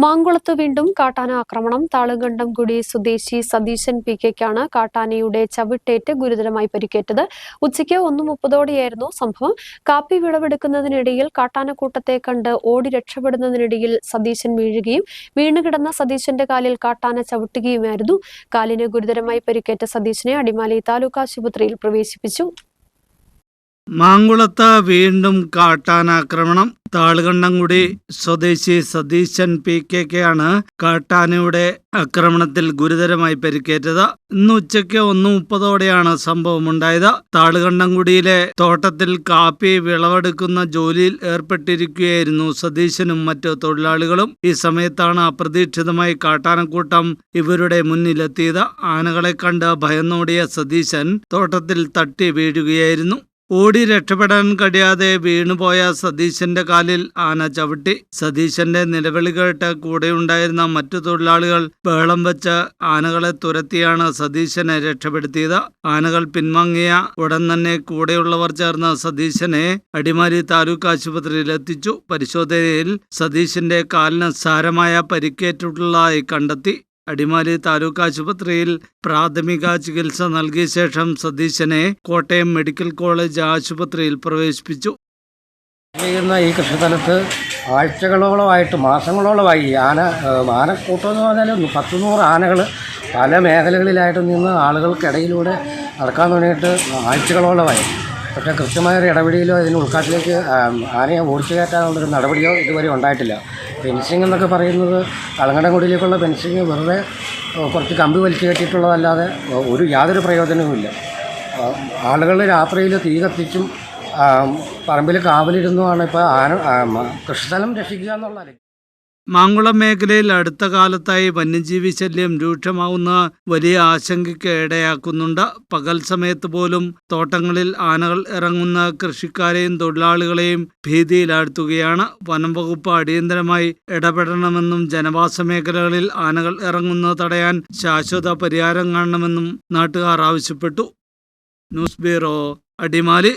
മാങ്കുളത്ത് വീണ്ടും കാട്ടാന ആക്രമണം. താളുകണ്ടംകുടി സ്വദേശി സതീശൻ പി.കെയ്ക്കാണ് കാട്ടാനയുടെ ചവിട്ടേറ്റ് ഗുരുതരമായി പരിക്കേറ്റത്. ഉച്ചയ്ക്ക് 1:30ഓടെയായിരുന്നു സംഭവം. കാപ്പി വിളവെടുക്കുന്നതിനിടയിൽ കാട്ടാനക്കൂട്ടത്തെ കണ്ട് ഓടി രക്ഷപ്പെടുന്നതിനിടയിൽ സതീശൻ വീഴുകയും വീണുകിടന്ന സതീശന്റെ കാലിൽ കാട്ടാന ചവിട്ടുകയുമായിരുന്നു. കാലിന് ഗുരുതരമായി പരിക്കേറ്റ സതീശനെ അടിമാലി താലൂക്ക് ആശുപത്രിയിൽ പ്രവേശിപ്പിച്ചു. മാങ്കുളത്ത് വീണ്ടും കാട്ടാനാക്രമണം. താളുകണ്ടംകുടി സ്വദേശി സതീശൻ പി.കെയ്ക്കാണ് കാട്ടാനയുടെ ആക്രമണത്തിൽ ഗുരുതരമായി പരിക്കേറ്റത്. ഇന്ന് ഉച്ചയ്ക്ക് 1:30ഓടെയാണ് സംഭവമുണ്ടായത്. താളുകണ്ടംകുടിയിലെ തോട്ടത്തിൽ കാപ്പി വിളവെടുക്കുന്ന ജോലിയിൽ ഏർപ്പെട്ടിരിക്കുകയായിരുന്നു സതീശനും മറ്റു തൊഴിലാളികളും. ഈ സമയത്താണ് അപ്രതീക്ഷിതമായി കാട്ടാനക്കൂട്ടം ഇവരുടെ മുന്നിലെത്തിയത്. ആനകളെ കണ്ട് ഭയന്നോടിയ സതീശൻ തോട്ടത്തിൽ തട്ടി വീഴുകയായിരുന്നു. ഓടി രക്ഷപ്പെടാൻ കഴിയാതെ വീണുപോയ സതീശന്റെ കാലിൽ ആന ചവിട്ടി. സതീശന്റെ നിലവിളി കേട്ട് കൂടെയുണ്ടായിരുന്ന മറ്റു തൊഴിലാളികൾ ബഹളം വെച്ച് ആനകളെ തുരത്തിയാണ് സതീശനെ രക്ഷപ്പെടുത്തിയത്. ആനകൾ പിൻവാങ്ങിയ ഉടൻ തന്നെ കൂടെയുള്ളവർ ചേർന്ന് സതീശനെ അടിമാലി താലൂക്ക് ആശുപത്രിയിൽ എത്തിച്ചു. പരിശോധനയിൽ സതീശന്റെ കാലിന് സാരമായ പരിക്കേറ്റിട്ടുള്ളതായി കണ്ടെത്തി. അടിമാലി താലൂക്ക് ആശുപത്രിയിൽ പ്രാഥമിക ചികിത്സ നൽകിയ ശേഷം സതീശനെ കോട്ടയം മെഡിക്കൽ കോളേജ് ആശുപത്രിയിൽ പ്രവേശിപ്പിച്ചു. ഈ കൃഷിസ്ഥലത്ത് ആഴ്ചകളോളമായിട്ട് മാസങ്ങളോളമായി ആനക്കൂട്ടം എന്ന് പറഞ്ഞാൽ 100 ആനകൾ പല മേഖലകളിലായിട്ട് നിന്ന് ആളുകൾക്കിടയിലൂടെ നടക്കാൻ തുടങ്ങിയിട്ട് ആഴ്ചകളോളമായി. പക്ഷേ കൃത്യമായൊരു ഇടപെടലോ ഇതിന് ഉൾക്കാട്ടിലേക്ക് ആനയെ ഓടിച്ചു കയറ്റാനുള്ളൊരു നടപടിയോ ഇതുവരെ ഉണ്ടായിട്ടില്ല. ഫെൻസിങ് എന്നൊക്കെ പറയുന്നത് താളുകണ്ടംകുടിയിലേക്കുള്ള ഫെൻസിങ് വെറുതെ കുറച്ച് കമ്പി വലിച്ചു കയറ്റിയിട്ടുള്ളതല്ലാതെ യാതൊരു പ്രയോജനവുമില്ല. ആളുകൾ രാത്രിയിൽ തീ കത്തിച്ചും പറമ്പിൽ കാവലിരുന്നുമാണ് ഇപ്പോൾ കൃഷിസ്ഥലം രക്ഷിക്കുക എന്നുള്ളത്. മാങ്കുളം മേഖലയിൽ അടുത്ത കാലത്തായി വന്യജീവി ശല്യം രൂക്ഷമാവുന്ന വലിയ ആശങ്കയ്ക്ക് ഇടയാക്കുന്നുണ്ട്. പകൽ സമയത്ത് പോലും തോട്ടങ്ങളിൽ ആനകൾ ഇറങ്ങുന്ന കൃഷിക്കാരെയും തൊഴിലാളികളെയും ഭീതിയിലാഴ്ത്തുകയാണ്. വനം വകുപ്പ് അടിയന്തരമായി ഇടപെടണമെന്നും ജനവാസ മേഖലകളിൽ ആനകൾ ഇറങ്ങുന്നത് തടയാൻ ശാശ്വത പരിഹാരം കാണണമെന്നും നാട്ടുകാർ ആവശ്യപ്പെട്ടു. News bureau, Adimali.